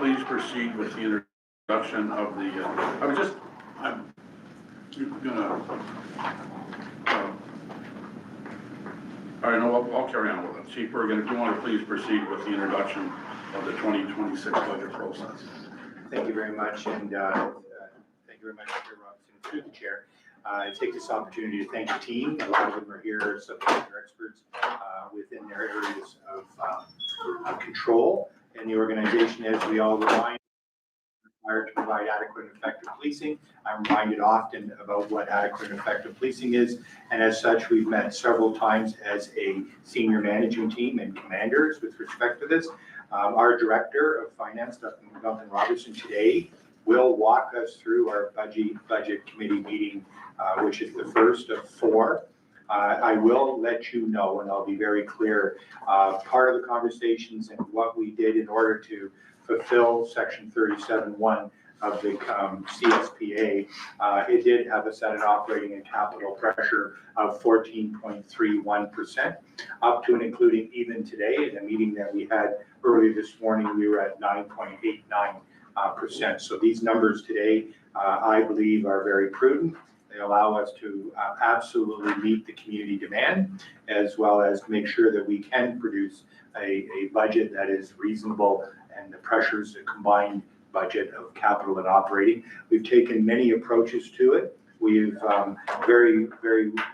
please proceed with the introduction of the, I'm gonna, all right, no, I'll carry on with it. Chief Bergen, if you want to please proceed with the introduction of the 2026 budget process. Thank you very much, and thank you very much, Chair Robinson, through the chair. I take this opportunity to thank the team. A lot of them are here, subject matter experts within their areas of control in the organization. As we all remind, required to provide adequate and effective policing. I'm reminded often about what adequate and effective policing is, and as such, we've met several times as a senior managing team and commanders with respect to this. Our Director of Finance, Duncan Robertson, today will walk us through our budget committee meeting, which is the first of 4. I will let you know, and I'll be very clear, part of the conversations and what we did in order to fulfill Section 37(1) of the CSPA, it did have us at an operating and capital pressure of 14.31%, up to and including even today in a meeting that we had earlier this morning, we were at 9.89%. So these numbers today, I believe, are very prudent. They allow us to absolutely meet the community demand, as well as make sure that we can produce a budget that is reasonable and the pressures, the combined budget of capital and operating. We've taken many approaches to it. We've very,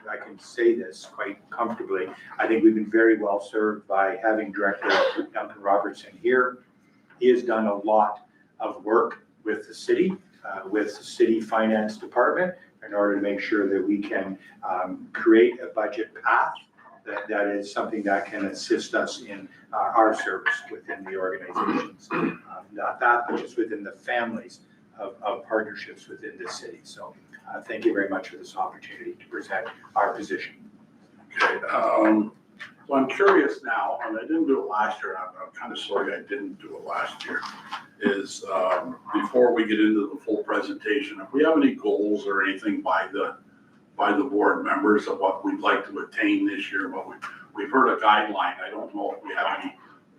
I can say this quite comfortably, I think we've been very well served by having Director Duncan Robertson here. He has done a lot of work with the city finance department, in order to make sure that we can create a budget path that is something that can assist us in our service within the organizations. Not that, but just within the families of partnerships within the city. So thank you very much for this opportunity to present our position. Okay, so I'm curious now, and I didn't do it last year, I'm kind of sorry I didn't do it last year, is before we get into the full presentation, if we have any goals or anything by the board members of what we'd like to attain this year, but we've heard a guideline. I don't know if we have any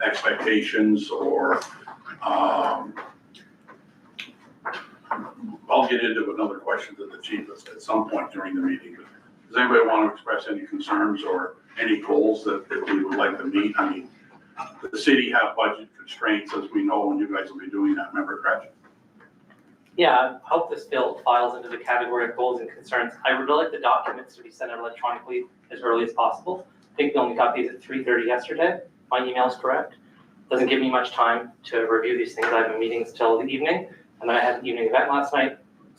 expectations or I'll get into another question to the chief at some point during the meeting. Does anybody want to express any concerns or any goals that we would like to meet? I mean, the city have budget constraints, as we know, and you guys will be doing that, remember, correct? Yeah, I hope this bill files into the category of goals and concerns. I would really like the documents to be sent out electronically as early as possible. I think we only got these at 3:30 yesterday. My email is correct. Doesn't give me much time to review these things. I have meetings till the evening, and then I had an evening event last night,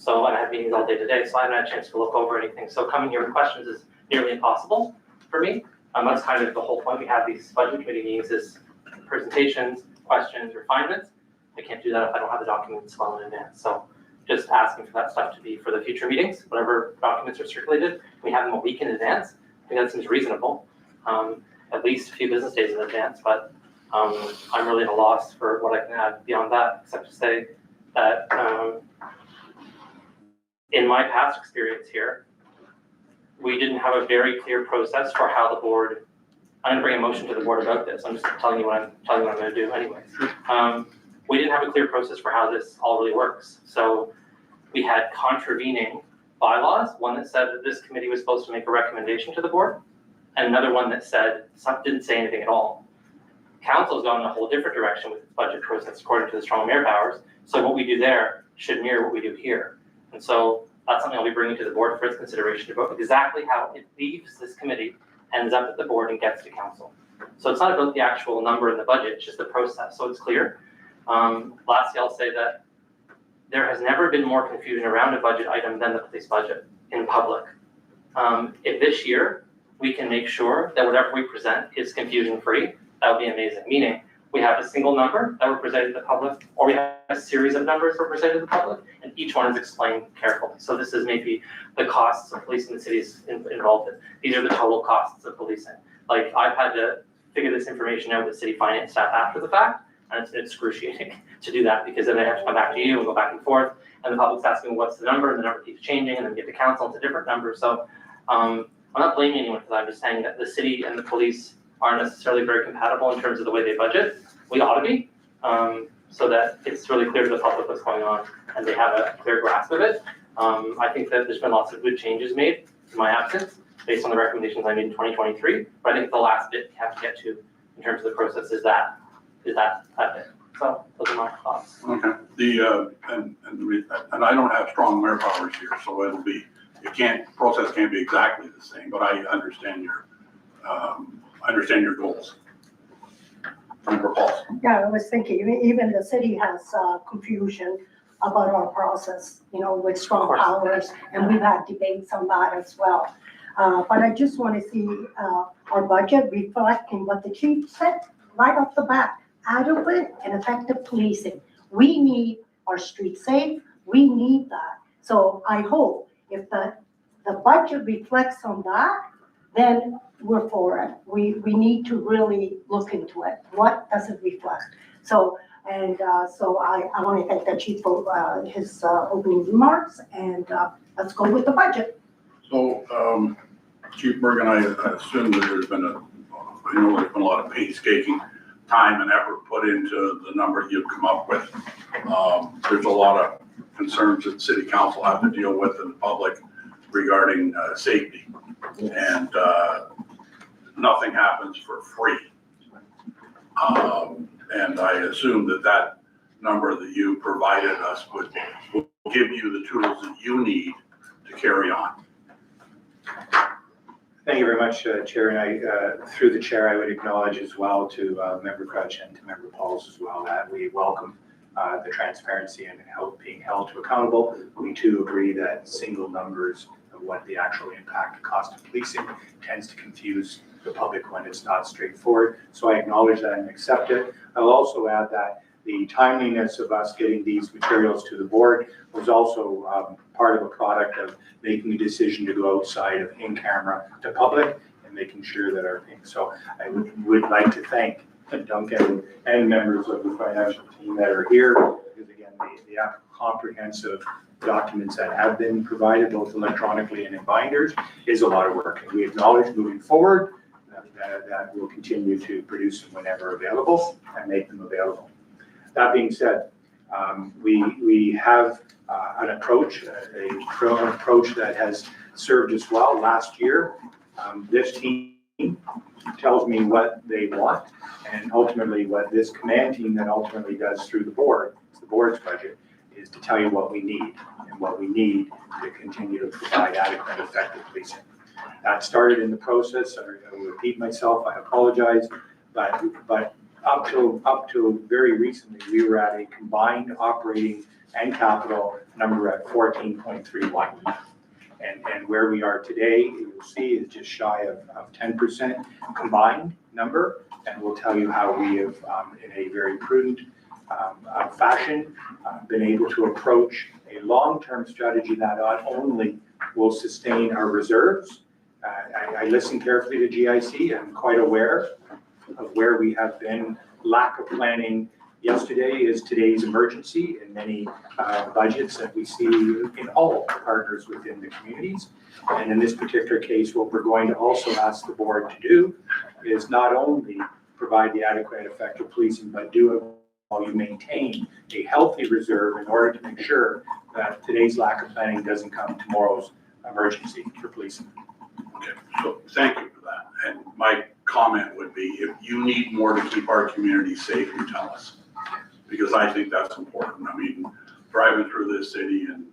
and I had meetings all day today, so I haven't had a chance to look over anything. So coming here with questions is nearly impossible for me. That's kind of the whole point. We have these budget committee meetings is presentations, questions, refinements. I can't do that if I don't have the documents well in advance. So just asking for that stuff to be for the future meetings, whatever documents are circulated, we have them a week in advance. I think that seems reasonable, at least a few business days in advance, but I'm really at a loss for what I can add beyond that, except to say that in my past experience here, we didn't have a very clear process for how the board, I'm gonna bring a motion to the board about this. I'm just telling you what I'm gonna do anyway. We didn't have a clear process for how this all really works. So we had contravening bylaws, one that said that this committee was supposed to make a recommendation to the board, and another one that said, didn't say anything at all. Council's gone in a whole different direction with its budget process according to the strong mayor powers. So what we do there should mirror what we do here. And so that's something I'll be bringing to the board for its consideration about exactly how it leaves this committee, ends up at the board and gets to council. So it's not about the actual number in the budget, it's just the process, so it's clear. Lastly, I'll say that there has never been more confusion around a budget item than the police budget in public. If this year we can make sure that whatever we present is confusion-free, that would be amazing. Meaning, we have a single number that we're presenting to the public, or we have a series of numbers we're presenting to the public, and each one is explained carefully. So this is maybe the costs of policing the cities involved in. These are the total costs of policing. Like, I've had to figure this information out with city finance staff after the fact, and it's been excruciating to do that, because then I have to come back to you and go back and forth, and the public's asking what's the number, and the number keeps changing, and then we get to council, it's a different number. So I'm not blaming anyone for that. I'm just saying that the city and the police aren't necessarily very compatible in terms of the way they budget. We ought to be. so that it's really clear to the public what's going on and they have a clear grasp of it. I think that there's been lots of good changes made in my absence based on the recommendations I made in 2023. But I think the last bit we have to get to in terms of the process is that bit. So those are my thoughts. Okay, and I don't have strong mayor powers here, so it'll be, process can't be exactly the same, but I understand your goals. Member Pauls. Yeah, I was thinking, even the city has confusion about our process, with strong powers, and we've had debates on that as well. But I just want to see our budget reflecting what the chief said right off the bat, adequate and effective policing. We need our streets safe, we need that. So I hope if the budget reflects on that, then we're for it. We need to really look into it. What does it reflect? So I want to thank the chief for his opening remarks, and let's go with the budget. So, Chief Bergen, I assume that there's been a lot of painstaking time and effort put into the number you've come up with. There's a lot of concerns that city council have to deal with in the public regarding safety, and nothing happens for free. And I assume that number that you provided us will give you the tools that you need to carry on. Thank you very much, Chair. And through the chair, I would acknowledge as well to Member Crutch and to Member Pauls as well that we welcome the transparency and being held to accountable. We too agree that single numbers of what the actual impact and cost of policing tends to confuse the public when it's not straightforward. So I acknowledge that and accept it. I'll also add that the timeliness of us getting these materials to the board was also part of a product of making a decision to go outside of in-camera to public and making sure that our things. So I would like to thank Duncan and members of the financial team that are here, because again, the comprehensive documents that have been provided both electronically and in binders is a lot of work. And we acknowledge moving forward that we'll continue to produce them whenever available and make them available. That being said, we have an approach that has served us well. Last year, this team tells me what they want, and ultimately what this command team then ultimately does through the board, it's the board's budget, is to tell you what we need and what we need to continue to provide adequate, effective policing. That started in the process. I will repeat myself. I apologize, but up to very recently, we were at a combined operating and capital number at 14.31. And where we are today, you will see, is just shy of 10% combined number. And we'll tell you how we have, in a very prudent fashion, been able to approach a long-term strategy that not only will sustain our reserves. I listened carefully to GIC. I'm quite aware of where we have been. Lack of planning yesterday is today's emergency in many budgets that we see in all partners within the communities. And in this particular case, what we're going to also ask the board to do is not only provide the adequate, effective policing, but do it while you maintain a healthy reserve in order to make sure that today's lack of planning doesn't come tomorrow's emergency for policing. Okay, so thank you for that. And my comment would be, if you need more to keep our community safe, you tell us, because I think that's important. I mean, driving through this city and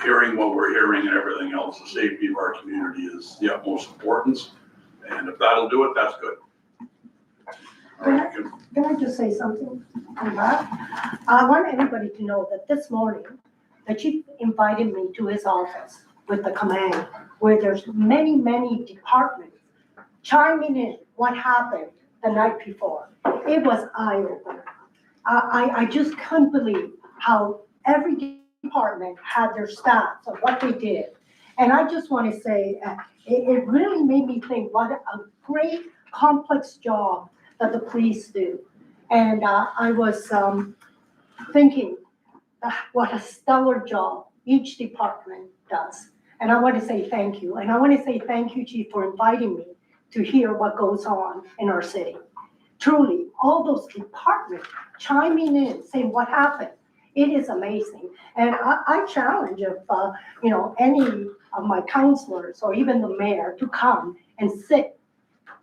hearing what we're hearing and everything else, the safety of our community is the utmost importance. And if that'll do it, that's good. All right, Can I just say something on that? I want everybody to know that this morning, the chief invited me to his office with the command, where there's many, many departments chiming in what happened the night before. It was eye-opening. I just couldn't believe how every department had their stats of what they did. And I just want to say, it really made me think what a great, complex job that the police do. And I was thinking what a stellar job each department does. And I want to say thank you. And I want to say thank you, Chief, for inviting me to hear what goes on in our city. truly, all those departments chiming in, saying what happened. It is amazing. And I challenge if, any of my counselors or even the mayor to come and sit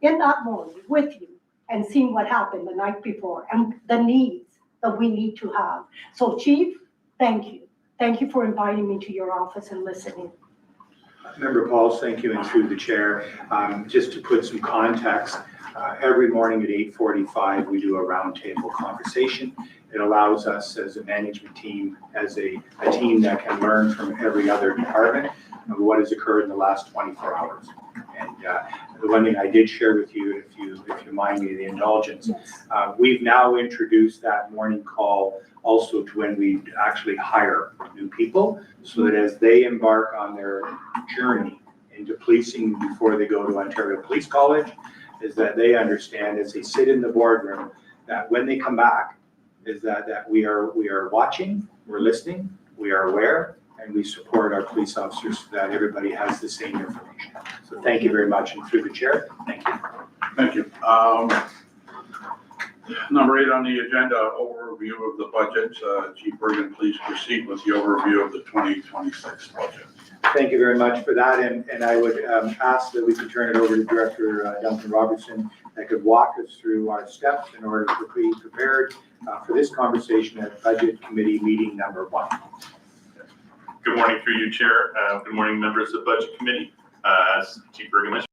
in that morning with you and see what happened the night before and the needs that we need to have. So Chief, thank you. Thank you for inviting me to your office and listening. Member Pauls, thank you, and through the chair. Just to put some context, every morning at 8:45, we do a roundtable conversation. It allows us as a management team, as a team that can learn from every other department of what has occurred in the last 24 hours. And the one thing I did share with you, if you mind me the indulgence, we've now introduced that morning call also to when we actually hire new people, so that as they embark on their journey into policing before they go to Ontario Police College, is that they understand as they sit in the boardroom that when they come back, is that we are watching, we're listening, we are aware, and we support our police officers so that everybody has the same information. So thank you very much, and through the chair, thank you. Thank you. Number 8 on the agenda, overview of the budget. Chief Bergen, please proceed with the overview of the 2026 budget. Thank you very much for that, and I would ask that we could turn it over to Director Duncan Robertson that could walk us through our steps in order to be prepared for this conversation at Budget Committee meeting number 1. Good morning through you, Chair. Good morning, members of Budget Committee. As Chief Bergen mentioned,